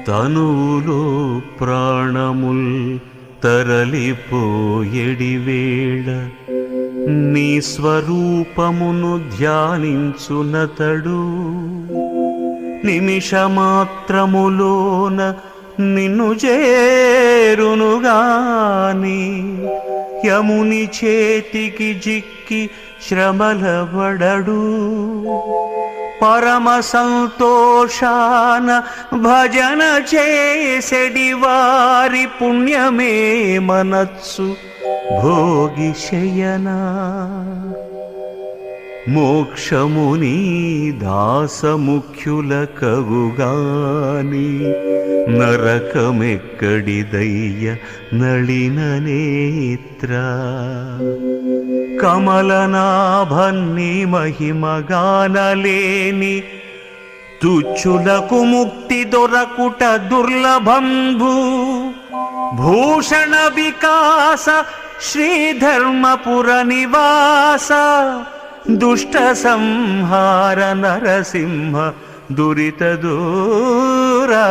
తనువులో ప్రాణముల్ తరలిపోయెడివేళ నీ స్వరూపమును ధ్యానించునతడు నిమిషమాత్రములోన నిన్ను చేరునుగాని యముని చేతికి జిక్కి శ్రమలబడడు పరమ సంతోషాన భజన చేసెడి వారి పుణ్యమే మనస్సు భోగి శయనా మోక్షముని దాసముఖ్యుల కవుగాని నరకమెక్కడిదయ్య నళిన నేత్ర కమలనాభన్ని మహిమగానలేని తుచ్చులకు ముక్తి దొరకుట దుర్లభంబు భూషణ వికాస శ్రీధర్మపుర నివాస దుష్ట సంహార నరసింహ దురిత దూరా